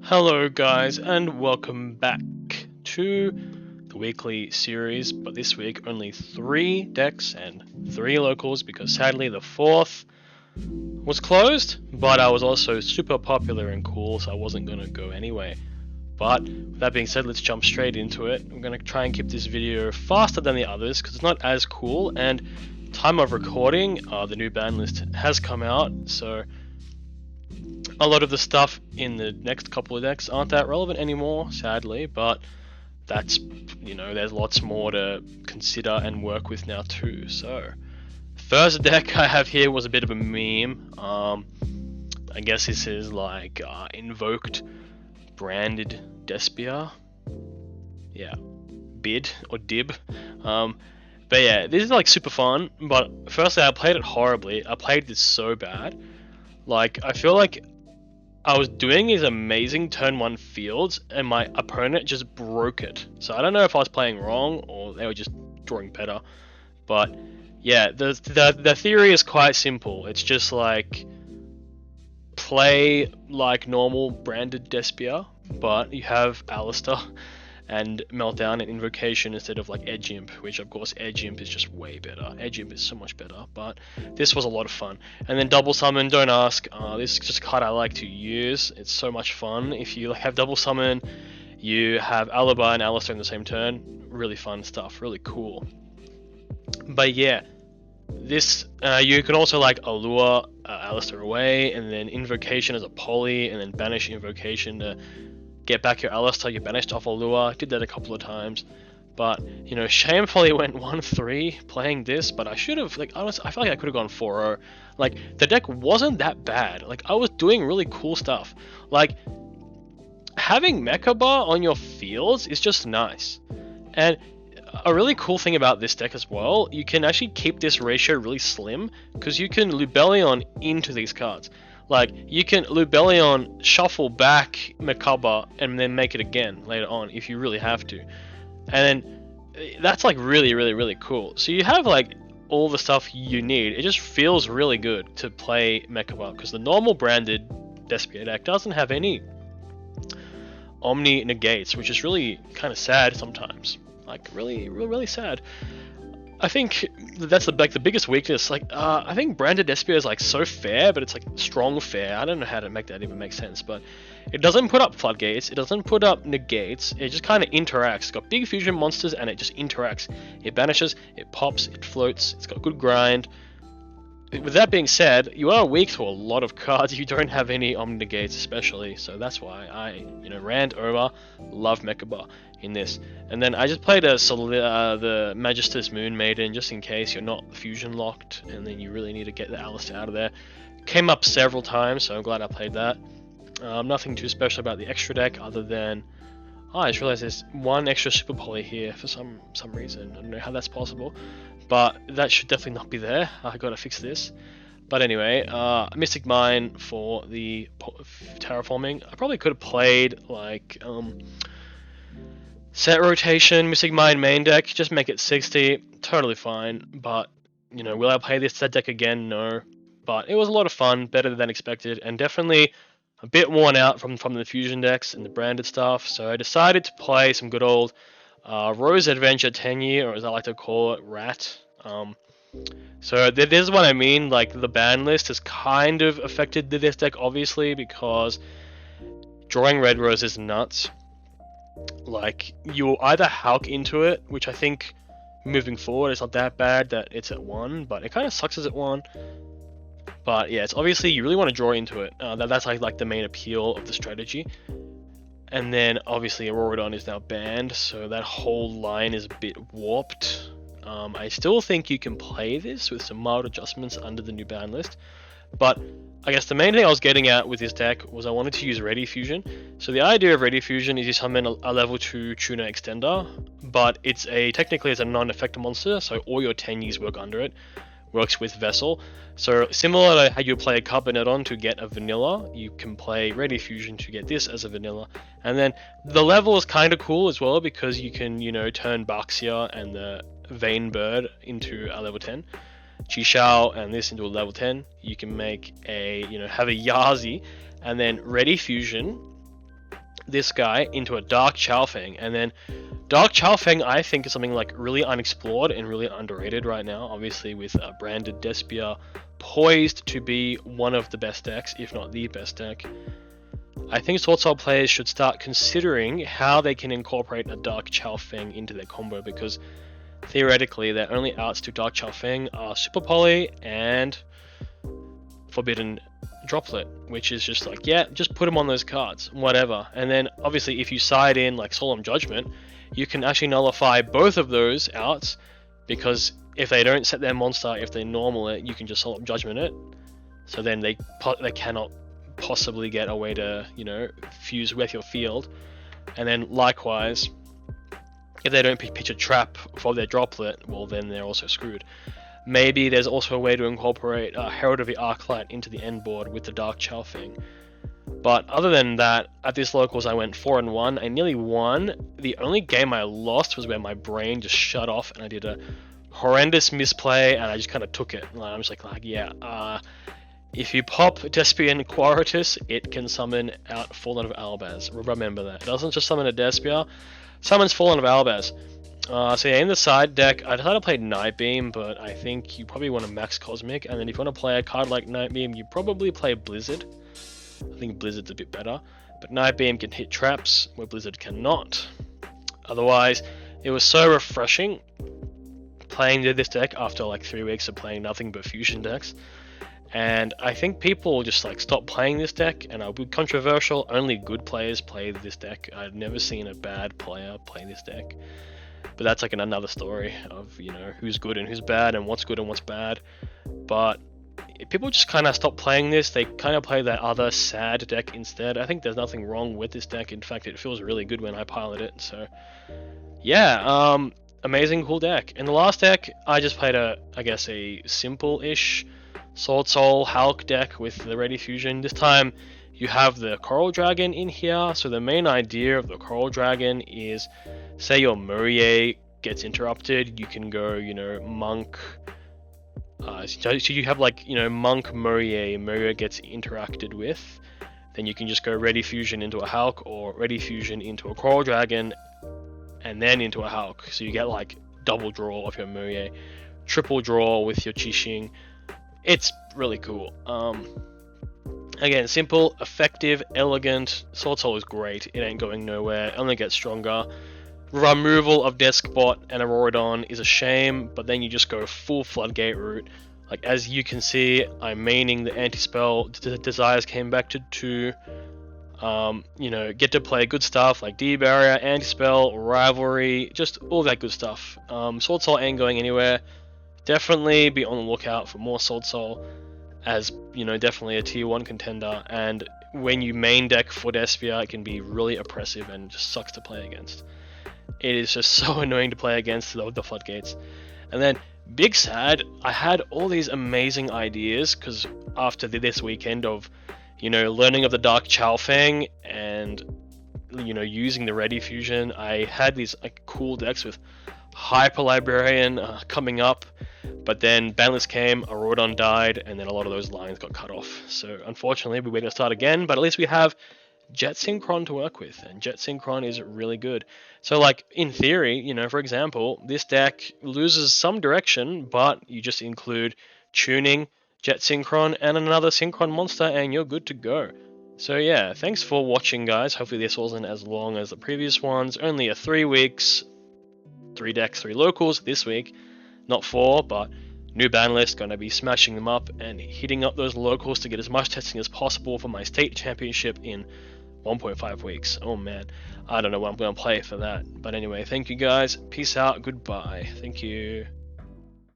Hello guys and welcome back to the weekly series, but this week only 3 decks and 3 locals because sadly the 4th was closed, but I was also super popular and cool, so I wasn't going to go anyway. But with that being said, let's jump straight into it. I'm going to try and keep this video faster than the others because it's not as cool, and time of recording, the new ban list has come out, so a lot of the stuff in the next couple of decks aren't that relevant anymore, sadly, but that's, there's lots more to consider and work with now too. So, first deck I have here was a bit of a meme. I guess this is like Invoked branded Despia. Yeah, bid or dib. But yeah, this is like super fun, but firstly I played it horribly. I played this so bad. Like, I feel like I was doing these amazing turn 1 fields and my opponent just broke it. So I don't know if I was playing wrong or they were just drawing better. But yeah, the theory is quite simple. It's just like play like normal branded Despia, but you have Alistair and Meltdown and Invocation instead of like Edge Imp, which of course Edge Imp is just way better. Edge Imp is so much better, but this was a lot of fun. And then Double Summon, don't ask, this is just a card I like to use. It's so much fun. If you have Double Summon, you have Alibi and Alistair in the same turn. Really fun stuff, really cool. But yeah, this, you can also like Allure Alistair away, and then Invocation as a poly, and then banish Invocation to get back your Alistair you banished off Allure. Did that a couple of times, but shamefully went 1-3 playing this. But I should have, like, honestly, I feel like I could have gone 4-0. Like, the deck wasn't that bad. Like, I was doing really cool stuff. Like, having Mechaba on your fields is just nice. And a really cool thing about this deck as well, you can actually keep this ratio really slim because you can Lubellion into these cards. Like, you can Lubellion shuffle back Mechaba and then make it again later on if you really have to. And then that's like really, really, really cool. So you have like all the stuff you need. It just feels really good to play Mechaba because the normal branded Despia deck doesn't have any Omni negates, which is really kind of sad sometimes. Like, really, really, really sad. I think that's the biggest weakness. Like, I think branded Despia is like so fair, but it's like strong fair. I don't know how to make that even make sense, but it doesn't put up floodgates. It doesn't put up negates. It just kind of interacts. It's got big fusion monsters, and it just interacts. It banishes. It pops. It floats. It's got good grind. With that being said, you are weak to a lot of cards. You don't have any Omni negates, especially. So that's why I, rant over. Love Mechaba in this. And then I just played the Magister's Moon Maiden just in case you're not fusion locked and then you really need to get the Alistair out of there. Came up several times, so I'm glad I played that. Nothing too special about the extra deck other than I just realized there's one extra Super Poly here for some reason. I don't know how that's possible, but that should definitely not be there. I gotta fix this. But anyway, Mystic Mine for the terraforming. I probably could have played like set rotation, Mystic Mine main deck, just make it 60, totally fine. But will I play this set deck again? No. But it was a lot of fun, better than expected, and definitely a bit worn out from the fusion decks and the branded stuff. So I decided to play some good old Rose Adventure Tenyi, or as I like to call it, Rat. So this is what I mean. Like, the ban list has kind of affected this deck, obviously, because drawing Red Rose is nuts. Like, you'll either Hulk into it, which I think moving forward it's not that bad that it's at 1, but it kind of sucks as at 1. But yeah, it's obviously you really want to draw into it. That's like the main appeal of the strategy. And then obviously Auroradon is now banned, so that whole line is a bit warped. I still think you can play this with some mild adjustments under the new ban list, but I guess the main thing I was getting at with this deck was I wanted to use Ready Fusion. So the idea of Ready Fusion is you summon a level 2 Tuna Extender, but technically it's a non-effector monster, so all your Tenyis work under it. Works with Vessel. So similar to how you play a Carboneton to get a vanilla, you can play Ready Fusion to get this as a vanilla. And then the level is kind of cool as well because you can, turn Baxia and the Vein Bird into a level 10. Chishao and this into a level 10. You can make have a Yazi and then Ready Fusion this guy into a Dark Chaofeng, and then Dark Chaofeng I think is something like really unexplored and really underrated right now, obviously with branded Despia poised to be one of the best decks, if not the best deck. I think Sword Soul players should start considering how they can incorporate a Dark Chaofeng into their combo, because theoretically their only outs to Dark Chaofeng are Super Poly and Forbidden Droplet, which is just like, yeah, just put them on those cards, whatever. And then obviously if you side in like Solemn Judgment, you can actually nullify both of those outs, because if they don't set their monster, if they normal it, you can just Solemn Judgment it. So then they cannot possibly get a way to, you know, fuse with your field. And then likewise, if they don't pitch a trap for their Droplet, well then they're also screwed. Maybe there's also a way to incorporate Herald of the Arclight into the end board with the Dark Chaofeng. But other than that, at this locals I went 4-1. I nearly won. The only game I lost was where my brain just shut off and I did a horrendous misplay and I just kind of took it. I'm just like yeah, if you pop Despian Quaritus, it can summon out Fallen of Albaz. Remember that. It doesn't just summon a Despia, summons Fallen of Albaz. So yeah, in the side deck, I decided to play Nightbeam, but I think you probably want to max Cosmic, and then if you want to play a card like Nightbeam, you probably play Blizzard. I think Blizzard's a bit better, but Nightbeam can hit traps where Blizzard cannot. Otherwise, it was so refreshing playing this deck after like 3 weeks of playing nothing but fusion decks. And I think people just like stop playing this deck, and I'll be controversial, only good players play this deck. I've never seen a bad player play this deck. But that's like another story of, you know, who's good and who's bad and what's good and what's bad. But if people just kind of stop playing this, they kind of play that other sad deck instead. I think there's nothing wrong with this deck. In fact, it feels really good when I pilot it. So yeah, amazing, cool deck. In the last deck, I just played I guess a simple-ish Sword Soul Hulk deck with the Ready Fusion. This time you have the Coral Dragon in here. So the main idea of the Coral Dragon is, say your Murray gets interrupted, you can go, you know, Monk. So you have like, you know, Monk Murray gets interacted with. Then you can just go Ready Fusion into a Hulk, or Ready Fusion into a Coral Dragon, and then into a Hulk. So you get like double draw of your Murray, triple draw with your Qixing. It's really cool. Again, simple, effective, elegant. Sword Soul is great. It ain't going nowhere. It only gets stronger. Removal of Deskbot and Auroradon is a shame, but then you just go full Floodgate route. Like, as you can see, I'm maining the anti-spell. Desires came back to 2. You know, get to play good stuff like D-Barrier, anti-spell, Rivalry, just all that good stuff. Sword Soul ain't going anywhere. Definitely be on the lookout for more Sword Soul, as, you know, definitely a tier 1 contender. And when you main deck for Despia, it can be really oppressive and just sucks to play against. It is just so annoying to play against the Floodgates. And then, big sad, I had all these amazing ideas, because after this weekend of, you know, learning of the Dark Chaofeng and, you know, using the Ready Fusion, I had these like cool decks with Hyper Librarian coming up, but then Banlist came, Auroradon died, and then a lot of those lines got cut off. So unfortunately, we're going to start again, but at least we have Jet Synchron to work with, and Jet Synchron is really good. So like, in theory, you know, for example, this deck loses some direction, but you just include tuning, Jet Synchron, and another Synchron monster, and you're good to go. So yeah, thanks for watching, guys. Hopefully this wasn't as long as the previous ones. Only a 3 weeks, 3 decks, 3 locals this week. Not 4, but new ban list, going to be smashing them up and hitting up those locals to get as much testing as possible for my state championship in 1.5 weeks. Oh man, I don't know what I'm going to play for that. But anyway, thank you guys. Peace out. Goodbye. Thank you.